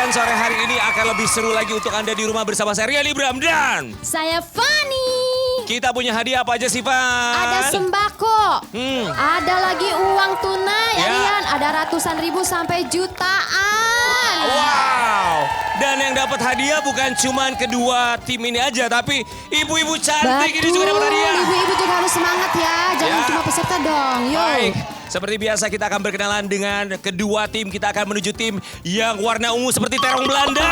Dan sore hari ini akan lebih seru lagi untuk Anda di rumah bersama saya Rian Ibram dan saya Fanny. kita punya hadiah apa aja sih, Pan? Ada sembako, ada lagi uang tunai, Ya. Rian. Ada ratusan ribu sampai jutaan. Wow. Dan yang dapat hadiah bukan cuman kedua tim ini aja, tapi ibu-ibu cantik ini juga dapat hadiah. Ibu-ibu juga harus semangat ya, jangan Ya. cuma peserta dong. Yuk. Baik, seperti biasa kita akan berkenalan dengan kedua tim. Kita akan menuju tim yang warna ungu seperti terong Belanda.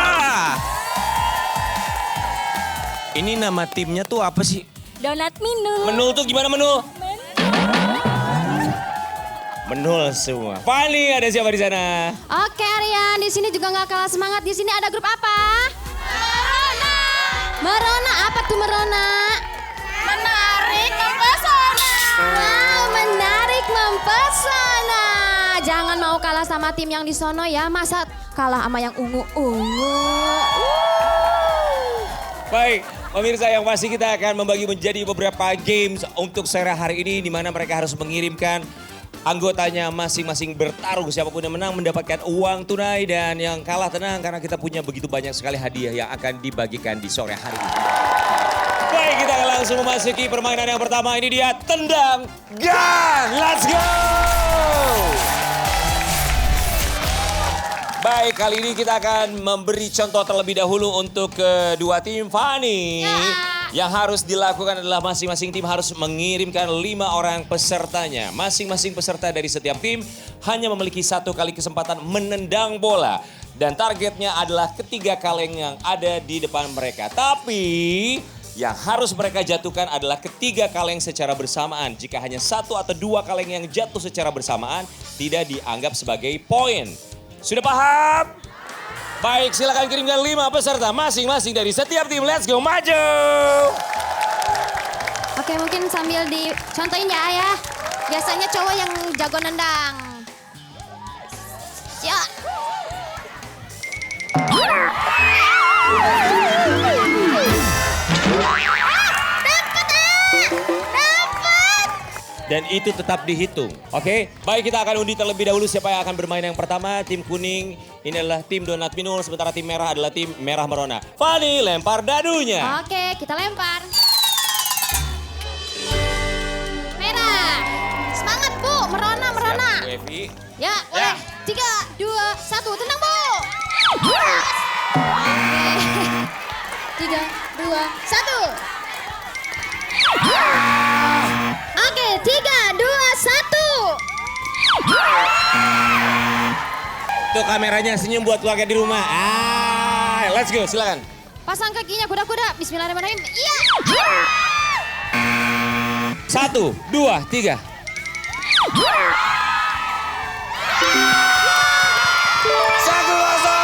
Ini nama timnya tuh apa sih? Donat minum. Menul tuh gimana menul? Menul semua. Fanny, ada siapa di sana? Oke, Rian, di sini juga nggak kalah semangat. Di sini ada grup apa? Merona. Merona apa tuh Merona? Menarik mempesona. Wow, menarik mempesona. Jangan mau kalah sama tim yang di sono ya. Masa kalah sama yang ungu-ungu. Baik, pemirsa yang pasti kita akan membagi menjadi beberapa games untuk sore hari ini di mana mereka harus mengirimkan anggotanya masing-masing bertarung. Siapapun yang menang mendapatkan uang tunai dan yang kalah tenang karena kita punya begitu banyak sekali hadiah yang akan dibagikan di sore hari ini. Baik, kita akan langsung memasuki permainan yang pertama. Ini dia tendang gun. Let's go! Baik, kali ini kita akan memberi contoh terlebih dahulu untuk kedua tim. Fanny. Yang harus dilakukan adalah masing-masing tim harus mengirimkan 5 orang pesertanya. Masing-masing peserta dari setiap tim hanya memiliki 1 kali kesempatan menendang bola. Dan targetnya adalah ketiga kaleng yang ada di depan mereka. Tapi yang harus mereka jatuhkan adalah ketiga kaleng secara bersamaan. Jika hanya 1 atau 2 kaleng yang jatuh secara bersamaan, tidak dianggap sebagai poin. Sudah paham? Baik, silakan kirimkan 5 peserta masing-masing dari setiap tim. Let's go, maju! Oke, mungkin sambil dicontohin ya, Ayah. Biasanya cowok yang jago nendang. Ya. Dan itu tetap dihitung, oke? Baik, kita akan undi terlebih dahulu siapa yang akan bermain yang pertama. Tim kuning ini adalah tim Donat Minul, sementara tim merah adalah tim Merah Merona. Fanny, lempar dadunya. Oke, kita lempar. Merah. Semangat, Bu. Merona, merona. Siap, Bu Evi. Ya, boleh. 3, 2, 1. Tenang, Bu. Oke. 3, 2, 1. Oke, 3, 2, 1. Tuh kameranya senyum buat keluarga di rumah. Let's go, silakan. Pasang kakinya kuda-kuda. Bismillahirrahmanirrahim. Iya. 1, 2, 3. Satu kosong.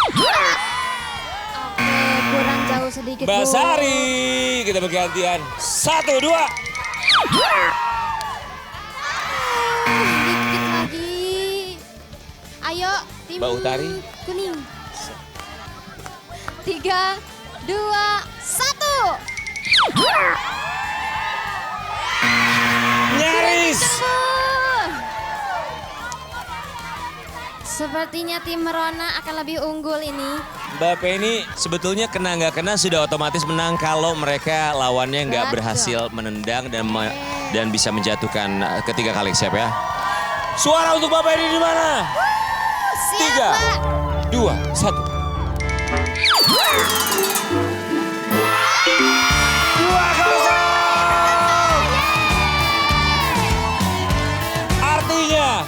Oke, kurang jauh sedikit, Bu. Basari, kita bergantian. 1, 2. Dikit lagi. Ayo, tim Mbak Utari. kuning. 3, 2, 1. Nyaris. Sepertinya tim Merona akan lebih unggul ini. Mbak Penny sebetulnya kena nggak kena sudah otomatis menang kalau mereka lawannya nggak Betul. berhasil menendang dan bisa menjatuhkan ketiga kali. Siap ya? Suara untuk Mbak Penny di mana? Siap, 3, 2, 1. Artinya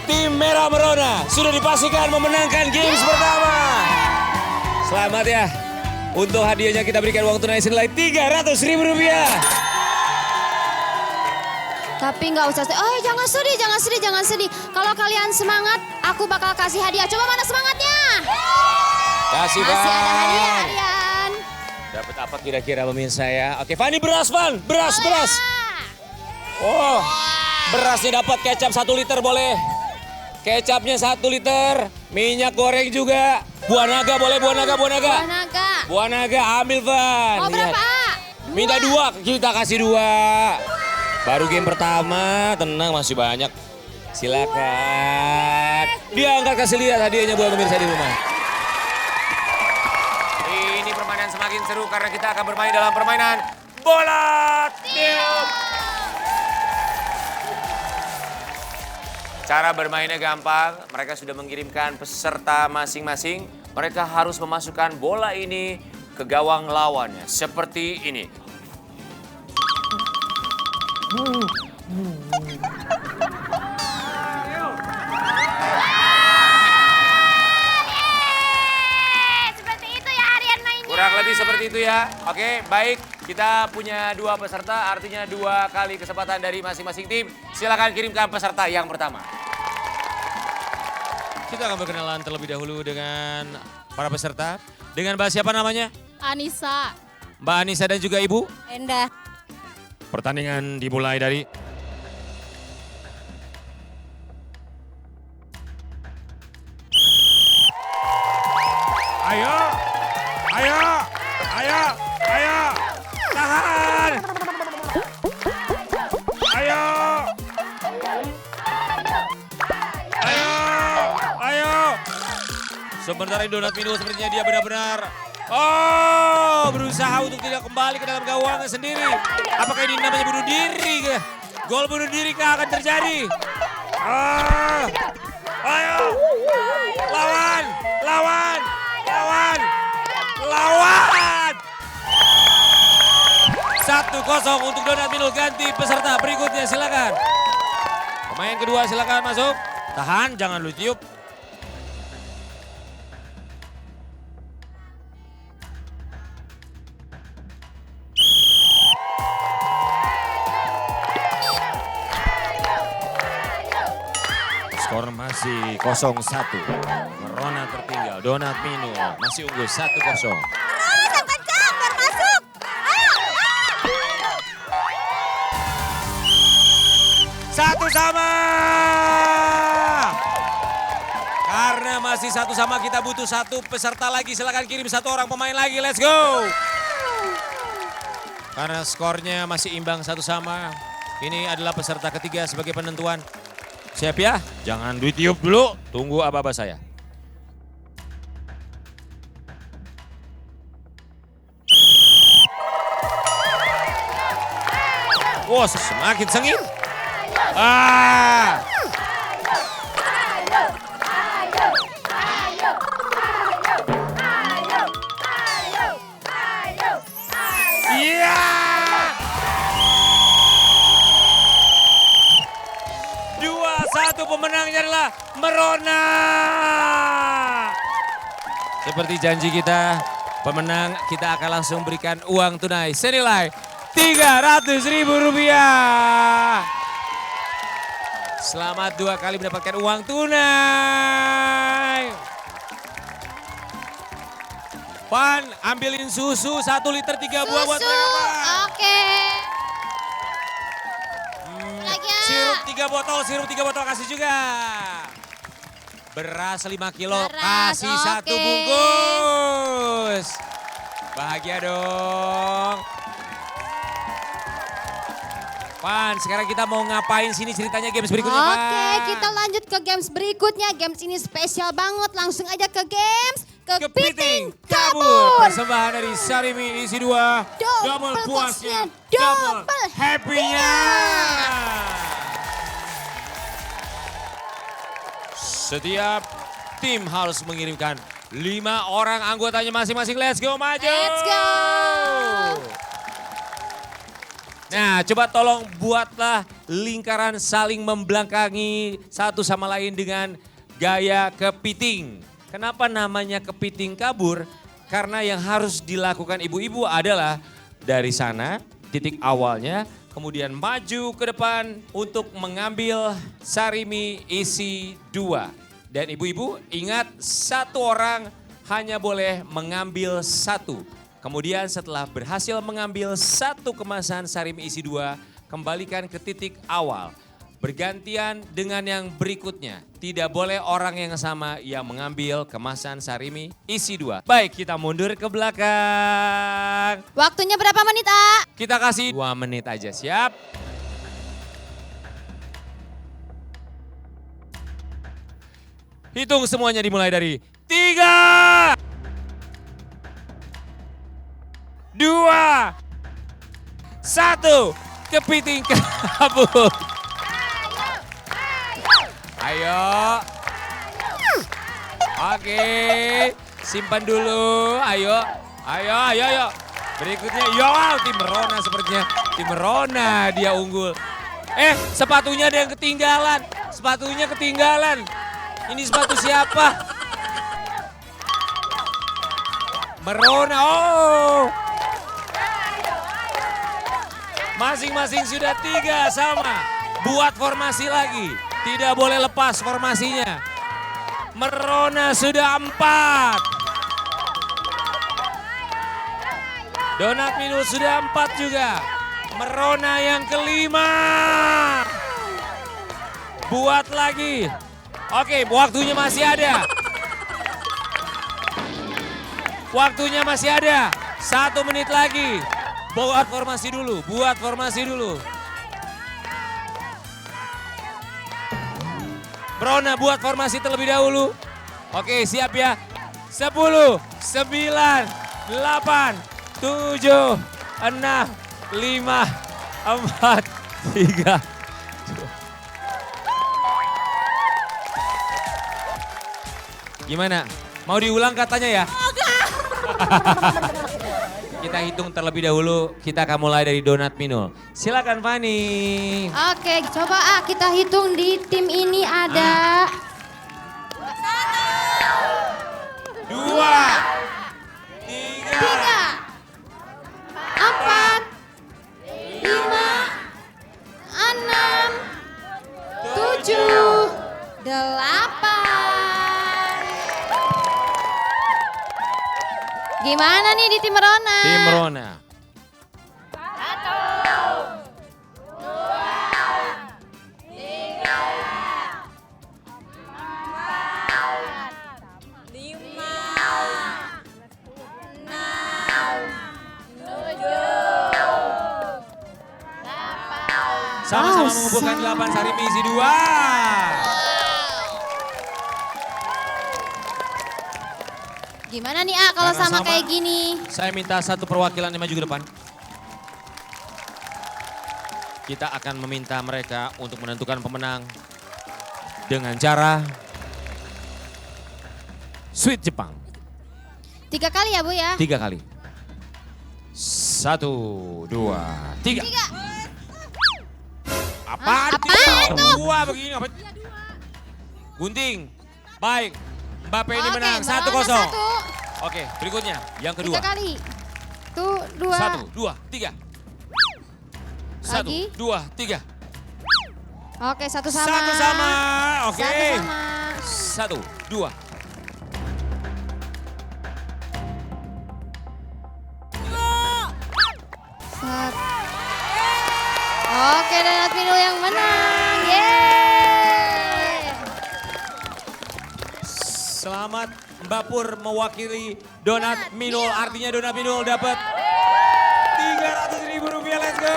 tim Merah Merona sudah dipastikan memenangkan games pertama. Selamat ya. Untuk hadiahnya kita berikan uang tunai senilai Rp300.000. Tapi nggak usah sedih. Oh, jangan sedih, jangan sedih, jangan sedih. Kalau kalian semangat, aku bakal kasih hadiah. Coba mana semangatnya? Kasih Masih ada hadiah, Van. Rian. Dapat apa kira-kira pemirsa ya? Oke, Fanny beras, Van. Beras, beras. Oh, berasnya dapat, kecap 1 liter boleh. Kecapnya 1 liter. Minyak goreng juga. Buah naga boleh, buah naga, buah naga. Buah naga. Buah naga ambil, Van. Mau Lihat. berapa? Minta 2, kita kasih 2. Baru game pertama, tenang masih banyak. Silakan. Diangkat kasih lihat hadiahnya buat pemirsa di rumah. Ini permainan semakin seru karena kita akan bermain dalam permainan bola tiup. Cara bermainnya gampang, mereka sudah mengirimkan peserta masing-masing. Mereka harus memasukkan bola ini ke gawang lawannya. Seperti ini. Seperti itu ya Aryan mainnya. Kurang lebih seperti itu ya. Oke, baik. Kita punya 2 peserta, artinya 2 kali kesempatan dari masing-masing tim. Silakan kirimkan peserta yang pertama. Kita akan berkenalan terlebih dahulu dengan para peserta. Dengan Mbak siapa namanya? Anissa. Mbak Anissa dan juga Ibu. Endah. Pertandingan dimulai dari... Ayo, ayo, ayo, ayo, tahan. Ayo, ayo, ayo. Sementara Donat Mino sepertinya dia benar-benar berusaha untuk tidak kembali ke dalam gawangnya sendiri. Apakah ini namanya bunuh diri? Gol bunuh diri kah akan terjadi? Ayo, lawan, lawan, lawan, lawan. 1-0 untuk Donat Mino, ganti peserta berikutnya silakan. Pemain kedua silakan masuk. Tahan, jangan lu tiup. Skor masih 0-1. Merona tertinggal. Donat Mino masih unggul 1-0. Terus yang kencang, biar masuk. Ayo. 1-1. Karena masih 1-1 kita butuh 1 peserta lagi. Silakan kirim 1 orang pemain lagi. Let's go. Karena skornya masih imbang 1-1. Ini adalah peserta ketiga sebagai penentuan. Siap ya? Jangan ditiup dulu. Tunggu aba-aba saya. Wah, semakin sengit. Iya. Satu pemenangnya adalah Merona. Seperti janji kita, pemenang kita akan langsung berikan uang tunai senilai Rp300.000. Selamat 2 kali mendapatkan uang tunai. Pan, ambilin susu 1 liter 3 buah buat mereka, Pan. Oke. Lagi ya. Sirup 3 botol kasih juga. Beras 5 kilo, Beras, kasih 1 oke. bungkus. Bahagia dong. Pan, sekarang kita mau ngapain sini ceritanya games berikutnya, Pan? Oke, kita lanjut ke games berikutnya. Games ini spesial banget. Langsung aja ke games Kepiting Kabur. Persembahan dari Sarimi isi 2. Double puasnya, double happy-nya. Setiap tim harus mengirimkan 5 orang anggotanya masing-masing. Let's go, maju. Let's go. Nah, coba tolong buatlah lingkaran saling membelakangi satu sama lain dengan gaya kepiting. Kenapa namanya kepiting kabur? Karena yang harus dilakukan ibu-ibu adalah dari sana, titik awalnya, kemudian maju ke depan untuk mengambil Sarimi isi 2. Dan ibu-ibu ingat 1 orang hanya boleh mengambil 1. Kemudian setelah berhasil mengambil 1 kemasan Sarimi isi 2, kembalikan ke titik awal. Bergantian dengan yang berikutnya. Tidak boleh orang yang sama yang mengambil kemasan Sarimi isi 2. Baik, kita mundur ke belakang. Waktunya berapa menit, A? Kita kasih 2 menit aja, siap? Hitung semuanya dimulai dari 3, 2, 1. Kepiting kabur. Ayo. Oke, simpan dulu. Ayo. Berikutnya, tim Merona sepertinya. Tim Merona dia unggul. Sepatunya ada yang ketinggalan. Ini sepatu siapa? Merona, Masing-masing sudah 3 sama. Buat formasi lagi. Tidak boleh lepas formasinya. Merona sudah 4. Donat Minul sudah 4 juga. Merona yang kelima. Buat lagi. Oke, waktunya masih ada. 1 menit lagi. Buat formasi dulu. Merona buat formasi terlebih dahulu. Oke, siap ya. 10, 9, 8, 7, 6, 5, 4, 3, 2. Gimana? Mau diulang katanya ya? Kita hitung terlebih dahulu, kita akan mulai dari Donat Minul. Silakan Fani. Oke, coba kita hitung di tim ini ada 2, 3, 4, 5, 6, 7, 8. Gimana nih di tim Merona? Tim Merona. 1, 2, 3, 4, 5, 6, 7, 8. Sama-sama mengumpulkan 8, Sarimi isi 2. Gimana nih kalau sama kayak gini? Saya minta 1 perwakilan yang maju ke depan. Kita akan meminta mereka untuk menentukan pemenang dengan cara Sweet Jepang. 3 kali ya Bu ya? 3 kali. 1, 2, 3. Apaan itu? 2 begini. Gunting. Baik. Mbappe ini menang 1-0. Oke, berikutnya yang kedua. 3 kali. 1, 2. 1, 2, 3. 1, 2, 3. Oke, 1 sama. 1 sama. Oke. 1 sama. 1, 2. Oke, Donat Minul yang menang. Yeay. Selamat Mbak Pur mewakili Donat Minul. Artinya Donat Minul dapat Rp300.000. Let's go.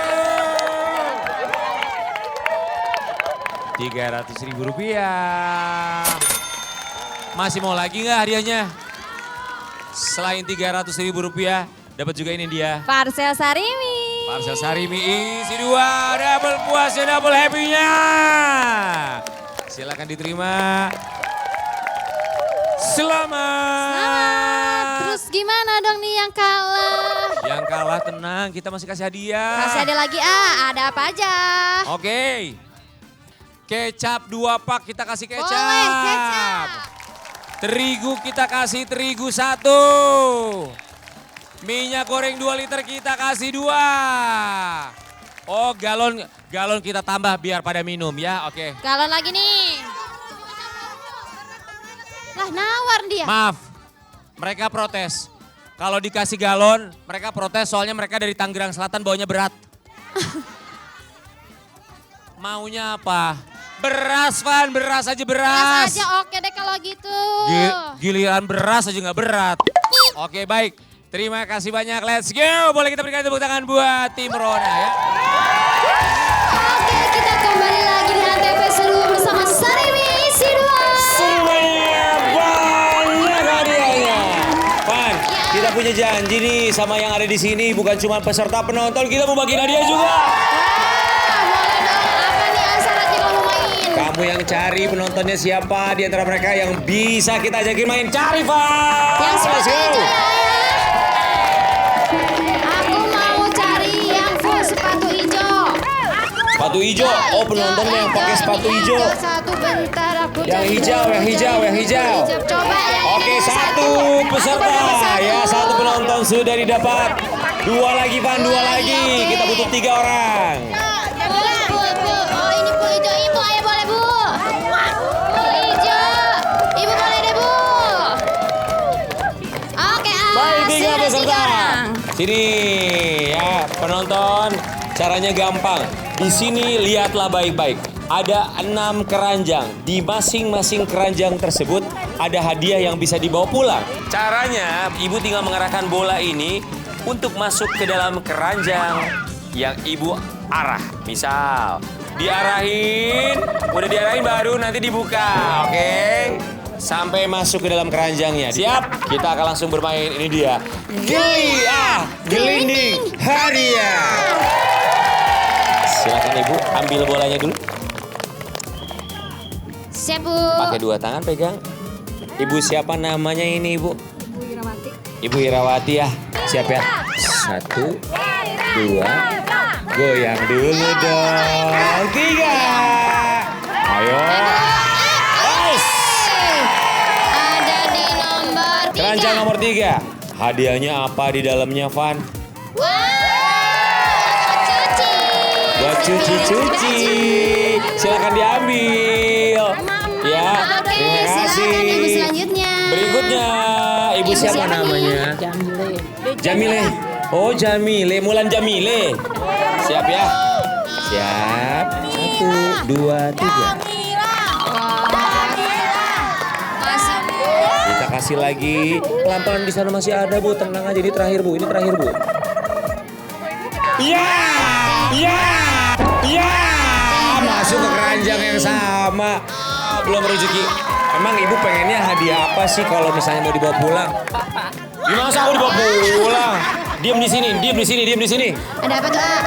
Rp300.000. Masih mau lagi nggak hadiahnya? Selain Rp300.000, dapat juga ini dia. Parcel Sarimi. Parcel Sarimi isi 2, double puasnya, double happy-nya. Silakan diterima. Selamat. Terus gimana dong nih yang kalah? Yang kalah tenang, kita masih kasih hadiah. Kasih ada lagi ada apa aja? Oke. Kecap 2 pak kita kasih kecap. Boleh kecap. Terigu kita kasih terigu 1. Minyak goreng 2 liter kita kasih 2. Oh galon kita tambah biar pada minum ya, oke. Galon lagi nih. Lah nawar dia. Maaf, mereka protes. Kalau dikasih galon, mereka protes soalnya mereka dari Tangerang Selatan bawanya berat. Maunya apa? Beras, Van, beras aja beras. Beras aja oke deh kalau gitu. Giliran beras aja nggak berat. Oke baik, terima kasih banyak, let's go. Boleh kita berikan tepuk tangan buat tim Merona ya. Oke, kita kembali lagi di Antv seluruh bersama Sarimi isi 2. Semuanya. kita punya janji nih sama yang ada di sini. Bukan cuma peserta penonton, kita mau bagi hadiah juga. Boleh dong, apa nih asal nanti kalau mau main? Kamu yang cari penontonnya siapa di antara mereka yang bisa kita ajakin main. Cari, Van. Yang Let's sepatu go. hijau ya. Aku mau cari yang full sepatu hijau. Sepatu hijau. Oh, penontonnya yang pakai sepatu hijau. Satu bentar aku Yang cari hijau, dulu. yang hijau, yang hijau. Coba ya. Oke, satu peserta. Aku dapat satu. Ya, satu penonton sudah didapat. Dua lagi, Van, dua lagi. Oke. Kita butuh 3 orang. Bu. Oh, ini bu hijau. Ibu, ayo boleh bu. Bu hijau. Ibu boleh deh bu. Oke, Baik, 3 sudah peserta. 3 orang. Sini ya, penonton. Caranya gampang. Di sini lihatlah baik-baik. Ada 6 keranjang. Di masing-masing keranjang tersebut ada hadiah yang bisa dibawa pulang. Caranya, ibu tinggal mengarahkan bola ini untuk masuk ke dalam keranjang yang ibu arah. Misal, diarahin, udah diarahin baru nanti dibuka, oke? Sampai masuk ke dalam keranjangnya. Siap? Kita akan langsung bermain. Ini dia. Gelinding hadiah. Silakan ibu, ambil bolanya dulu. Siap bu. Pakai 2 tangan pegang. Ibu siapa namanya ini ibu? Ibu Irawati ya. Siap ya? 1, 2, goyang dulu dong. 3. Ayo. Guys. Ada di nomor 3. Keranjang nomor 3. Hadiahnya apa di dalamnya, Van? Cuci. Buat cuci-cuci. Silakan diambil. Ya, Oke, terima silakan kasih. ibu selanjutnya. Berikutnya, ibu Ibu siapa siapa nih? namanya? Jamile. Oh, Jamile, Mulan Jamile. Siap ya? Siap. 1, 2, 3. Masuk. Kita kasih lagi. Pelan-pelan di sana masih ada, Bu. Tenang aja, ini terakhir, Bu. Ini terakhir, Bu. Ya! Ya! Ya! Masuk ke keranjang yang sama. Belum rezeki. Emang ibu pengennya hadiah apa sih kalau misalnya mau dibawa pulang? Gimana sih aku dibawa pulang? Diam di sini, diam di sini, diam di sini. Ada apa tuh, A?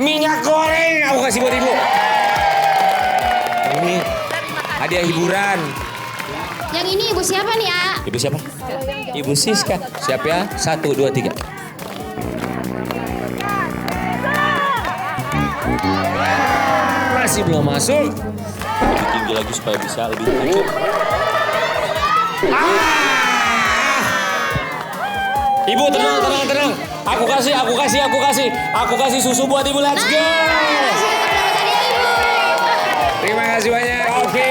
Minyak goreng aku kasih buat ibu. Ini hadiah hiburan. Yang ini ibu siapa nih, A? Ibu siapa? Ibu Siska. Siap ya? 1, 2, 3. Masih belum masuk. Lebih tinggi lagi supaya bisa lebih lanjut. Ibu tenang, tenang, tenang. Aku kasih susu buat ibu. Let's go. Terima kasih banyak. Oke.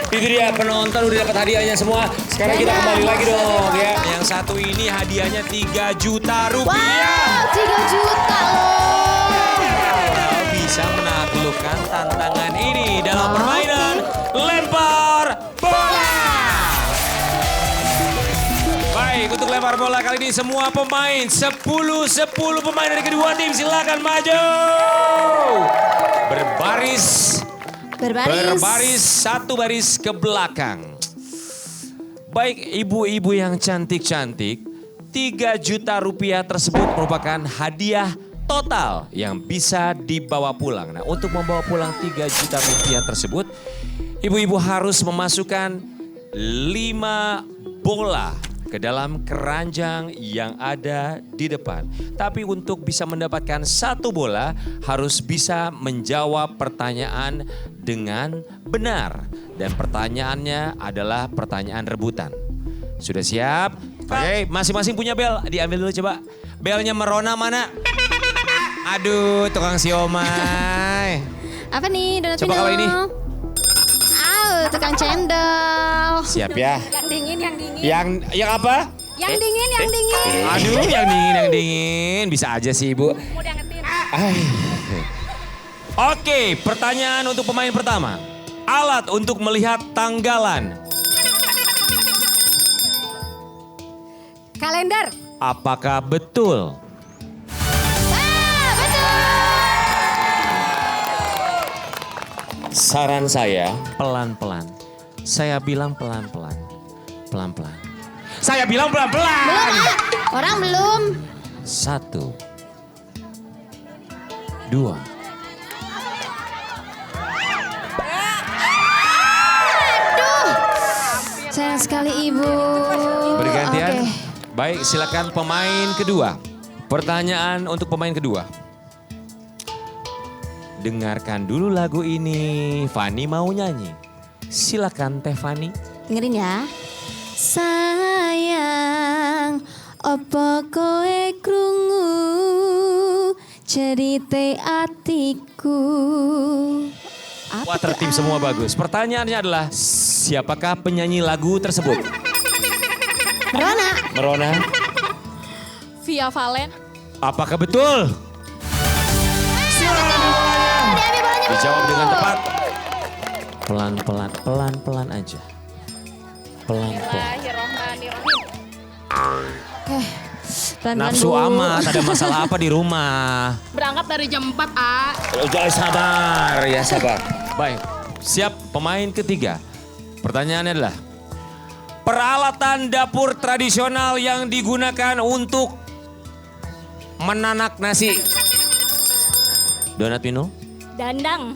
Itu dia penonton udah dapat hadiahnya semua. Sekarang kita kembali lagi dong ya. Yang satu ini hadiahnya 3 juta rupiah. Wow, 3 juta loh. Bisa menaklukkan tantangan ini dalam permainan lempar bola. Baik, untuk lempar bola kali ini semua pemain 10 pemain dari kedua tim silakan maju. Berbaris satu baris ke belakang. Baik, ibu-ibu yang cantik-cantik, 3 juta rupiah tersebut merupakan hadiah total yang bisa dibawa pulang. Nah, untuk membawa pulang 3 juta rupiah tersebut, ibu-ibu harus memasukkan 5 bola ke dalam keranjang yang ada di depan. Tapi untuk bisa mendapatkan 1 bola harus bisa menjawab pertanyaan dengan benar. Dan pertanyaannya adalah pertanyaan rebutan. Sudah siap? Oke, masing-masing punya bel. Diambil dulu coba. Belnya Merona mana? Aduh, tukang siomay. Apa nih, donat Coba kalau ini. Tukang cendol. Siap ya? Yang dingin. Yang apa? Yang dingin. Aduh, yang dingin. Bisa aja sih, Ibu. Oke, pertanyaan untuk pemain pertama. Alat untuk melihat tanggalan. Kalender. Apakah betul? Betul. Saran saya pelan-pelan. Saya bilang pelan-pelan. Pelan-pelan. Saya bilang pelan-pelan. Belum, orang belum. 1, 2. Aduh, sayang sekali ibu. Bergantian. Oke. Baik, silakan pemain kedua. Pertanyaan untuk pemain kedua. Dengarkan dulu lagu ini. Fani mau nyanyi. Silakan Teh Fani. Dengerin ya. Sayang, opo koe krungu cerita atiku. Apa Wah, tertim semua bagus. Pertanyaannya adalah, siapakah penyanyi lagu tersebut? Rona. Merona, Via Valen. apakah betul? Silakan bolanya. Diambil bolanya, Bu. Dijawab dengan tepat. Pelan-pelan, pelan-pelan aja. Pelan-pelan. Pelan-pelan, Nafsu Bu. amat, ada masalah apa di rumah? Berangkat dari jam 4, A. Jangan sabar, ya sabar. Baik, siap pemain ketiga. Pertanyaannya adalah, peralatan dapur tradisional yang digunakan untuk menanak nasi. Donat Pino, Dandang.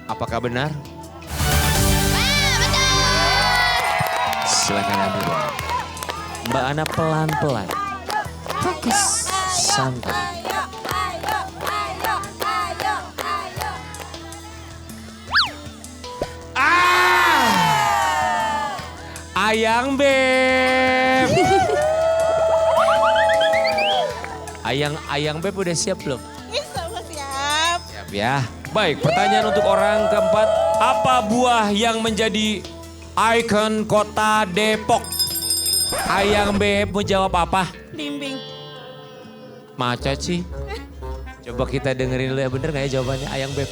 apakah benar? Silakan ambil. Mbak Ana pelan-pelan, Fokus. santai. Ayang Beb. Ayang Beb udah siap belum? Siap. Siap ya. Baik, pertanyaan untuk orang keempat. Apa buah yang menjadi ikon kota Depok? Ayang Beb mau jawab apa? Bimbing. Macet sih. Coba kita dengerin dulu ya, bener gak ya jawabannya Ayang Beb?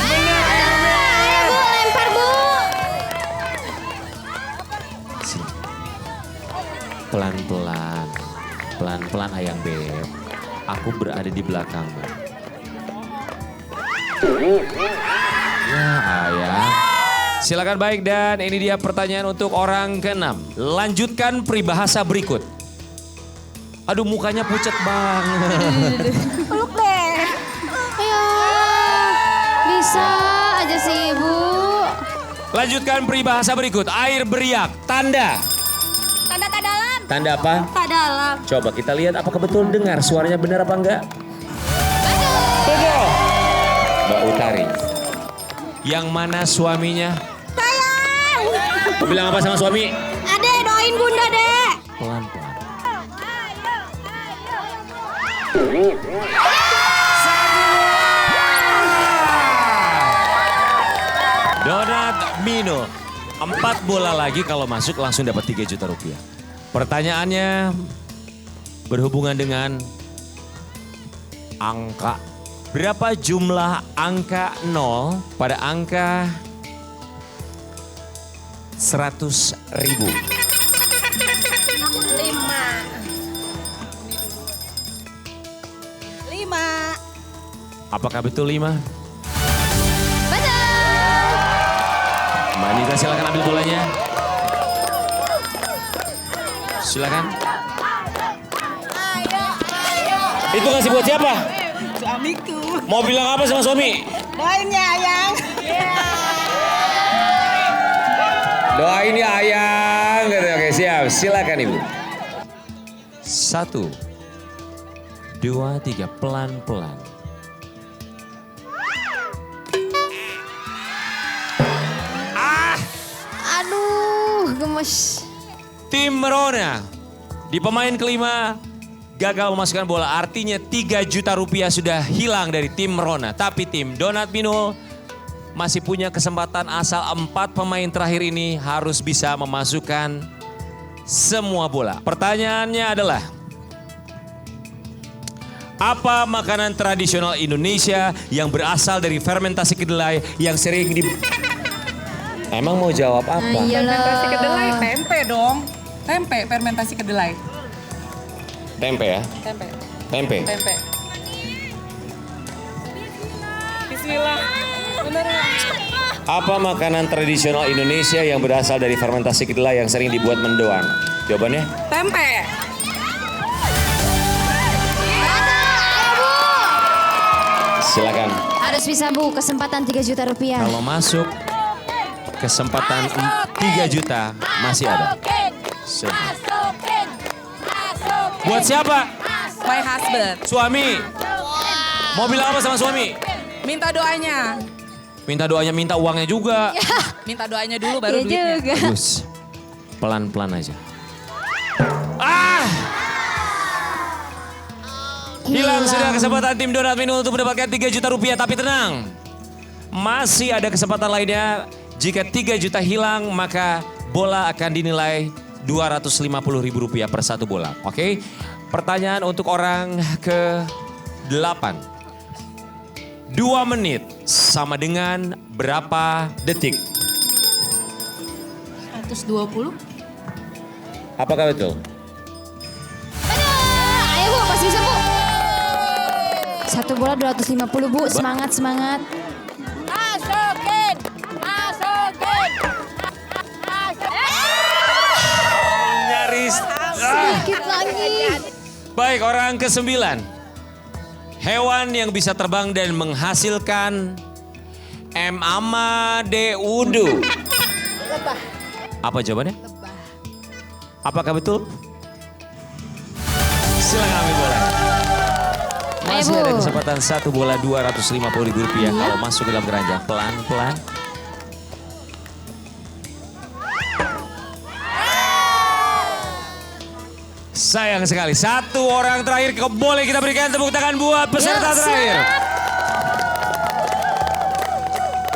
Ayo, Bu, lempar, Bu. Sini. Pelan-pelan. Pelan-pelan Ayang Beb. Aku berada di belakangmu. Ya Ayang. Silakan baik, dan ini dia pertanyaan untuk orang keenam. Lanjutkan peribahasa berikut. Aduh, mukanya pucat banget. Peluk deh. Ayo. Bisa aja sih, Ibu. Lanjutkan peribahasa berikut. Air beriak. Tanda. Tanda tak dalam. Tanda apa? Tak dalam. Coba kita lihat apakah betul dengar suaranya benar apa enggak. Betul. Mbak Utari. Yang mana suaminya? Sayang. Kau bilang apa sama suami? Ade, doain bunda, Dek. Pelan-pelan. Donat Mino. 4 bola lagi kalau masuk langsung dapat 3 juta rupiah. Pertanyaannya berhubungan dengan angka. Berapa jumlah angka 0 pada angka 100.000? 5. Apakah betul 5? Betul. Mbak Anita silakan ambil bolanya. Silakan. Itu ngasih buat siapa? Suamiku. Mau bilang apa sama suami? Doain ya, Ayang. Doain ya Ayang. Oke, siap. Silakan Ibu. 1, 2, 3, pelan-pelan. Aduh, gemes. Tim Merona di pemain kelima gagal memasukkan bola. Artinya 3 juta rupiah sudah hilang dari tim Merona. Tapi tim Donat Binul masih punya kesempatan, asal 4 pemain terakhir ini harus bisa memasukkan semua bola. Pertanyaannya adalah, apa makanan tradisional Indonesia yang berasal dari fermentasi kedelai yang sering di... Emang mau jawab apa? Fermentasi kedelai, tempe dong. Tempe, fermentasi kedelai. Tempe ya? Tempe, Tempe. tempe. Bismillah. Apa makanan tradisional Indonesia yang berasal dari fermentasi kedelai yang sering dibuat mendoan? Jawabannya? Tempe. Silakan. Harus bisa Bu, kesempatan 3 juta rupiah. Kalau masuk, kesempatan 3 juta masih ada. Buat siapa? My husband. Suami. Mau bilang apa sama suami? Minta doanya. Minta doanya, minta uangnya juga. Minta doanya dulu baru Iya duitnya. juga. Bagus. Pelan-pelan aja. Ah! Hilang sudah kesempatan tim Donat Minul untuk mendapatkan 3 juta rupiah. Tapi tenang. Masih ada kesempatan lainnya. Jika 3 juta hilang, maka bola akan dinilai Rp250.000 per satu bola. Oke? Pertanyaan untuk orang ke-8. 2 menit sama dengan berapa detik? 120. Apakah betul? Benar. Ayo Bu, pasti bisa Bu. Satu bola 250 Bu, semangat semangat. Masukin. Masukin. Nyaris. Sedikit lagi. Baik, orang ke-9. Hewan yang bisa terbang dan menghasilkan M. amadeudu. Lebah. Apa jawabannya? Apakah betul? Silakan ambil bola. Masih Ayo, Bu. ada kesempatan satu bola Rp250.000 kalau masuk ke dalam keranjang. Pelan-pelan. Sayang sekali, satu orang terakhir boleh kita berikan tepuk tangan buat peserta Yuk, terakhir. siap.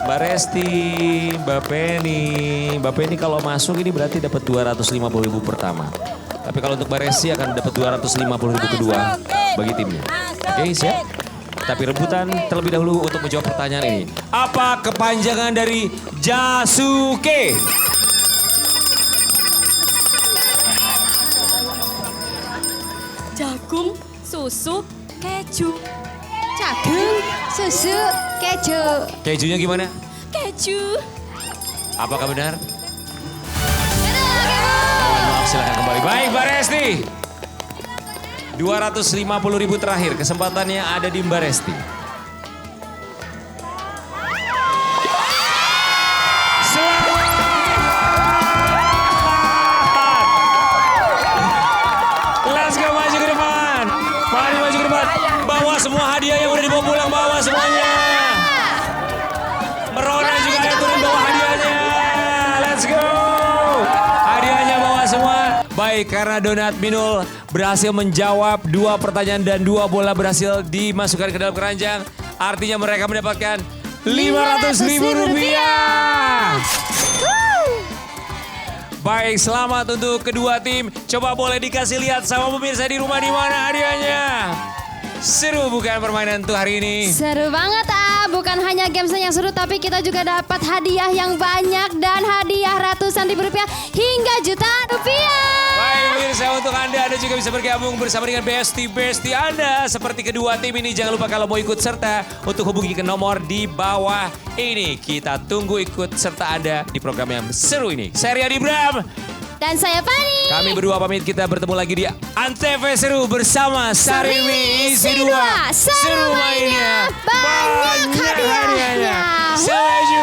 Mbak Resti, Mbak Penny kalau masuk ini berarti dapat 250.000 pertama. Tapi kalau untuk Mbak Resti akan dapat 250.000 kedua bagi timnya. Oke, siap? Tapi rebutan terlebih dahulu untuk menjawab pertanyaan ini. Apa kepanjangan dari Jasuke? Jagung, susu, keju. Jagung, susu, keju. Kejunya gimana? Keju. Apakah benar? Mohon maaf, silakan kembali. Baik, Mbak Resti. 250.000 terakhir, kesempatannya ada di Mbak Resti. Let's go, maju ke depan. Maju ke depan. Bawa semua hadiah yang udah dibawa pulang, bawa semuanya. Merona juga ada turun bawa hadiahnya. Let's go. Hadiahnya bawa semua. Baik, karena Donat Minul berhasil menjawab 2 pertanyaan dan 2 bola berhasil dimasukkan ke dalam keranjang. Artinya mereka mendapatkan Rp500.000. Baik, selamat untuk kedua tim. Coba boleh dikasih lihat sama pemirsa di rumah di mana hadiahnya. Seru bukan permainan tuh hari ini? Seru banget bukan hanya gamesnya yang seru tapi kita juga dapat hadiah yang banyak dan hadiah ratusan ribu rupiah hingga jutaan rupiah. Baik pemirsa, untuk Anda juga bisa bergabung bersama dengan Besti Anda. Seperti kedua tim ini, jangan lupa kalau mau ikut serta untuk hubungi ke nomor di bawah ini. Kita tunggu ikut serta Anda di program yang seru ini. Saya Riyadi Bram. Dan saya Fani. Kami berdua pamit, kita bertemu lagi di Antv Seru bersama Sarimi Isi 2. Seru mainnya, banyak hadiahnya. Sampai jumpa.